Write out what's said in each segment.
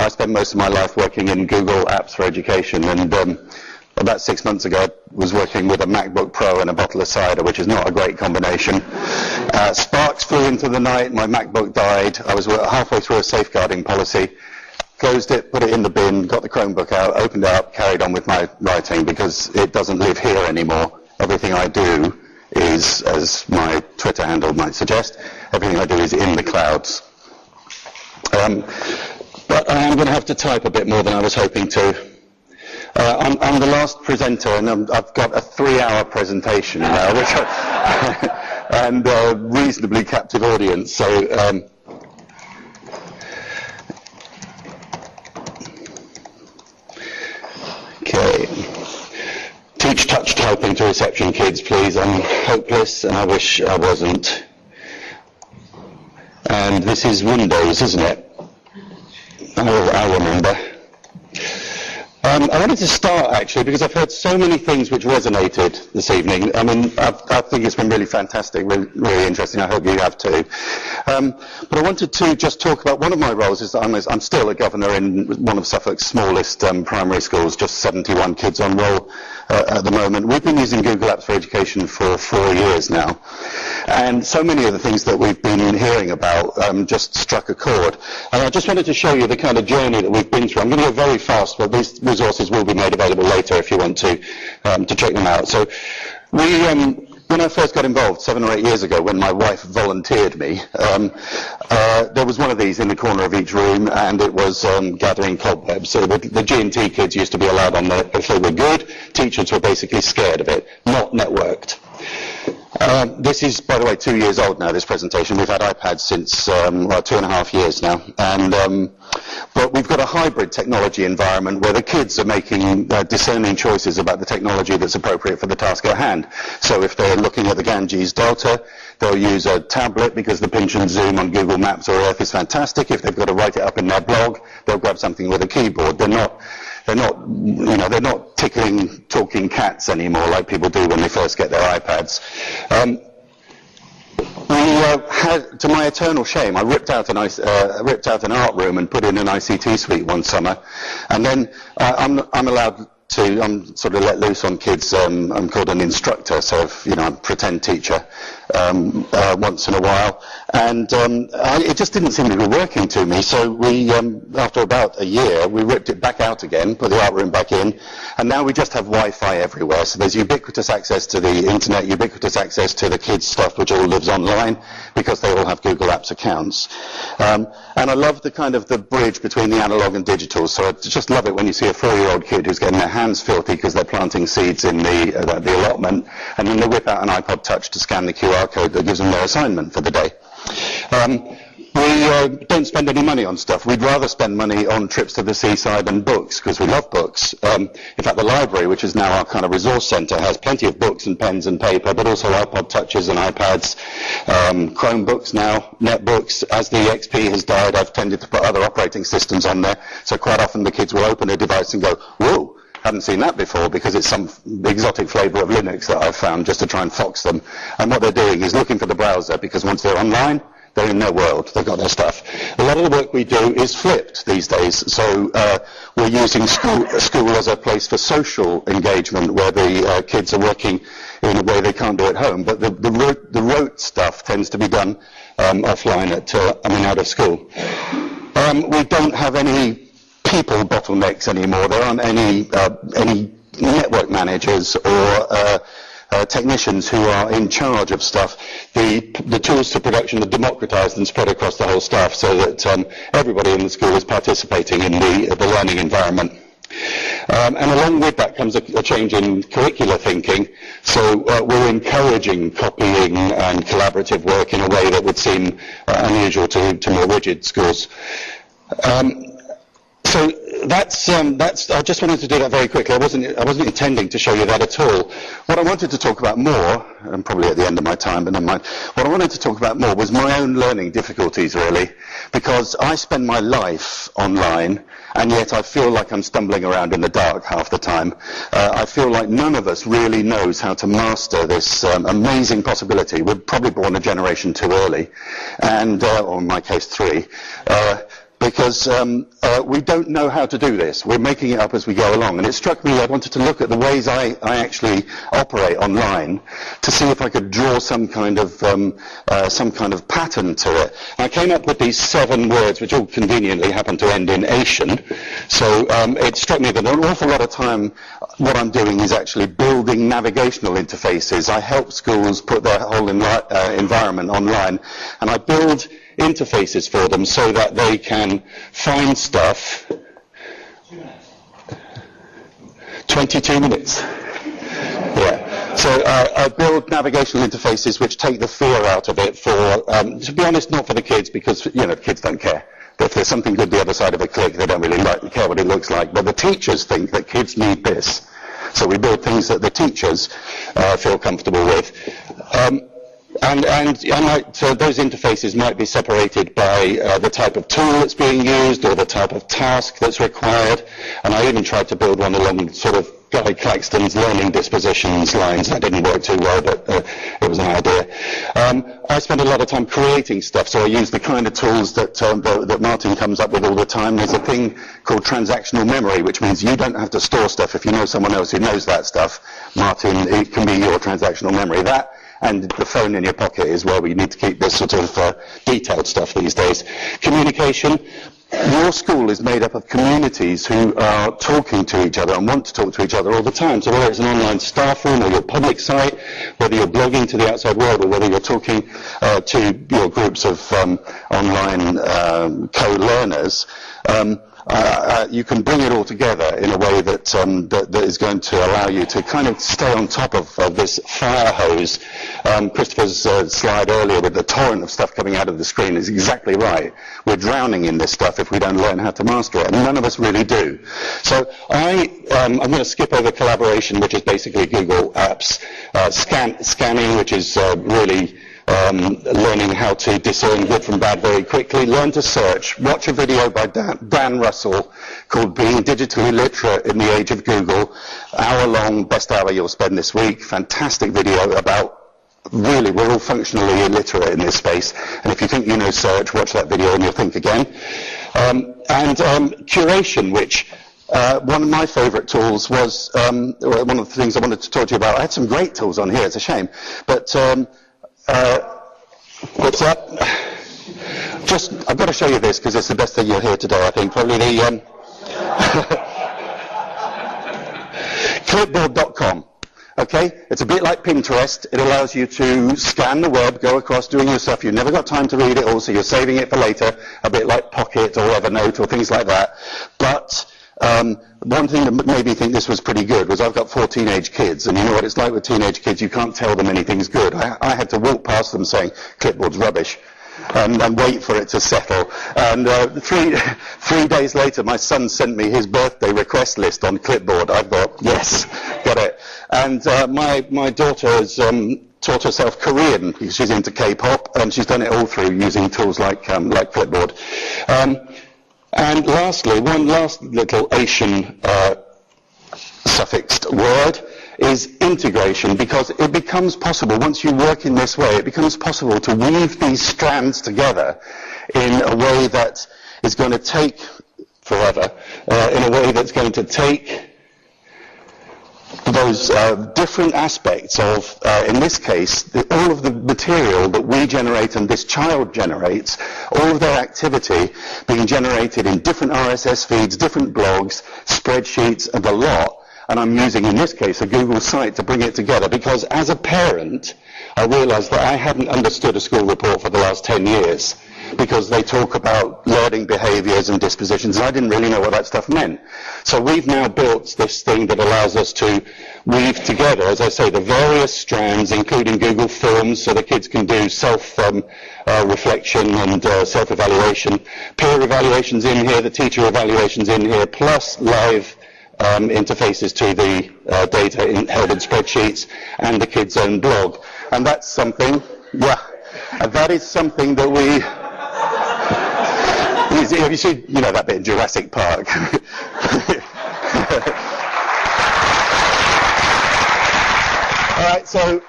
I spent most of my life working in Google Apps for Education, and about 6 months ago I was working with a MacBook Pro and a bottle of cider, which is not a great combination. Sparks flew into the night, my MacBook died, I was halfway through a safeguarding policy, closed it, put it in the bin, got the Chromebook out, opened it up, carried on with my writing, because it doesn't live here anymore. Everything I do is, as my Twitter handle might suggest, everything I do is in the clouds. But I am going to have to type a bit more than I was hoping to. I'm the last presenter, and I've got a 3-hour presentation now, which and a reasonably captive audience. So okay. Teach touch typing to reception kids, please. I'm hopeless, and I wish I wasn't. And this is Windows, isn't it? I remember. I wanted to start, actually, because I've heard so many things which resonated this evening. I mean, I think it's been really fantastic, really interesting. I hope you have too. But I wanted to just talk about one of my roles is that I'm still a governor in one of Suffolk's smallest primary schools, just 71 kids on roll at the moment. We've been using Google Apps for Education for 4 years now. And so many of the things that we've been hearing about just struck a chord. And I just wanted to show you the kind of journey that we've been through. I'm going to go very fast, but these resources will be made available later if you want to check them out. So when I first got involved 7 or 8 years ago, when my wife volunteered me, there was one of these in the corner of each room, and it was gathering cobwebs. So the G&T kids used to be allowed on there if they were good. Teachers were basically scared of it, not networked. This is, by the way, 2 years old now, this presentation. We've had iPads since 2.5 years now. And but we've got a hybrid technology environment where the kids are making discerning choices about the technology that's appropriate for the task at hand. So if they're looking at the Ganges Delta, they'll use a tablet because the pinch and zoom on Google Maps or Earth is fantastic. If they've got to write it up in their blog, they'll grab something with a keyboard. They're not tickling talking cats anymore like people do when they first get their iPads. We had, to my eternal shame, I ripped out an art room and put in an ICT suite one summer, and then I'm allowed to, I'm sort of let loose on kids. I'm called an instructor, so I'm a pretend teacher once in a while, and it just didn't seem to be working to me. So we, after about a year, we ripped it back out again, put the art room back in, and now we just have Wi-Fi everywhere. So there's ubiquitous access to the internet, ubiquitous access to the kids' stuff, which all lives online because they all have Google Apps accounts. And I love the kind of the bridge between the analog and digital. So I just love it when you see a 4-year-old kid who's getting their hands filthy because they're planting seeds in the allotment, and then they whip out an iPod Touch to scan the QR code that gives them their assignment for the day. We don't spend any money on stuff. We'd rather spend money on trips to the seaside and books, because we love books. In fact, the library, which is now our kind of resource centre, has plenty of books and pens and paper, but also iPod Touches and iPads, Chromebooks now, netbooks. As the XP has died, I've tended to put other operating systems on there, so quite often the kids will open a device and go, whoa, haven't seen that before, because it's some exotic flavour of Linux that I've found just to try and fox them. And what they're doing is looking for the browser, because once they're online, they're in their world, they've got their stuff. A lot of the work we do is flipped these days, so we're using school as a place for social engagement, where the kids are working in a way they can't do at home, but the rote stuff tends to be done offline out of school. We don't have any people bottlenecks anymore. There aren't any network managers or technicians who are in charge of stuff. The tools to production are democratized and spread across the whole staff, so that everybody in the school is participating in the learning environment. And along with that comes a change in curricular thinking. So we're encouraging copying and collaborative work in a way that would seem unusual to more rigid schools. So that's. I just wanted to do that very quickly. I wasn't intending to show you that at all. What I wanted to talk about more, and probably at the end of my time, but never mind. What I wanted to talk about more was my own learning difficulties, really, because I spend my life online, and yet I feel like I'm stumbling around in the dark half the time. I feel like none of us really knows how to master this amazing possibility. We're probably born a generation too early, and or in my case 3. because we don't know how to do this. We're making it up as we go along. And it struck me, I wanted to look at the ways I actually operate online to see if I could draw some kind of pattern to it. And I came up with these 7 words, which all conveniently happen to end in Asian. So it struck me that an awful lot of time what I'm doing is actually building navigational interfaces. I help schools put their whole environment online, and I build interfaces for them so that they can find stuff. 22 minutes. Yeah. So I build navigational interfaces which take the fear out of it for, to be honest, not for the kids, because, the kids don't care. If there's something good the other side of a click, they don't really care what it looks like. But the teachers think that kids need this. So we build things that the teachers feel comfortable with. So those interfaces might be separated by the type of tool that's being used or the type of task that's required. And I even tried to build one along sort of Guy Claxton's learning dispositions lines. That didn't work too well, but it was an idea. I spend a lot of time creating stuff, so I use the kind of tools that Martin comes up with all the time. There's a thing called transactional memory, which means you don't have to store stuff. If you know someone else who knows that stuff, Martin, it can be your transactional memory. That and the phone in your pocket is where we need to keep this sort of detailed stuff these days. Communication. Your school is made up of communities who are talking to each other and want to talk to each other all the time. So whether it's an online staff room or your public site, whether you're blogging to the outside world or whether you're talking to your groups of online co-learners, you can bring it all together in a way that that is going to allow you to kind of stay on top of this fire hose. Christopher's slide earlier with the torrent of stuff coming out of the screen is exactly right. We're drowning in this stuff if we don't learn how to master it, and none of us really do. So I'm going to skip over collaboration, which is basically Google Apps, scanning, which is really learning how to discern good from bad very quickly. Learn to search. Watch a video by Dan Russell called Being Digitally Literate in the Age of Google. Hour-long, best hour you'll spend this week. Fantastic video about really, we're all functionally illiterate in this space. And if you think you know search, watch that video and you'll think again. Curation, which one of my favorite tools was, one of the things I wanted to talk to you about. I had some great tools on here, it's a shame. But what's that? I've got to show you this because it's the best thing you'll hear today, I think. Probably the clipboard.com. Okay? It's a bit like Pinterest. It allows you to scan the web, go across doing your stuff. You've never got time to read it all, so you're saving it for later, a bit like Pocket or Evernote or things like that. But one thing that made me think this was pretty good was I've got 4 teenage kids, and you know what it's like with teenage kids, you can't tell them anything's good. I had to walk past them saying, clipboard's rubbish, and wait for it to settle. And 3 days later, my son sent me his birthday request list on Clipboard. I thought, yes, got it. And my daughter has taught herself Korean because she's into K-pop, and she's done it all through using tools like Clipboard. And lastly, one last little Asian suffixed word is integration, because it becomes possible, once you work in this way, it becomes possible to weave these strands together in a way that is going to take forever, in a way that's going to take those different aspects of, in this case, all of the material that we generate and this child generates, all of their activity being generated in different RSS feeds, different blogs, spreadsheets, and a lot. And I'm using, in this case, a Google site to bring it together, because as a parent, I realized that I hadn't understood a school report for the last 10 years, because they talk about learning behaviors and dispositions, and I didn't really know what that stuff meant. So we've now built this thing that allows us to weave together, as I say, the various strands, including Google Forms, so the kids can do self-reflection and self-evaluation, peer evaluations in here, the teacher evaluations in here, plus live interfaces to the data held in spreadsheets and the kids' own blog. And that's something, that is something that we... Have you seen, that bit in Jurassic Park? All right, so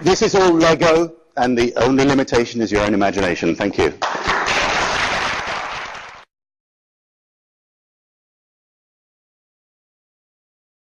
this is all Lego, and the only limitation is your own imagination. Thank you.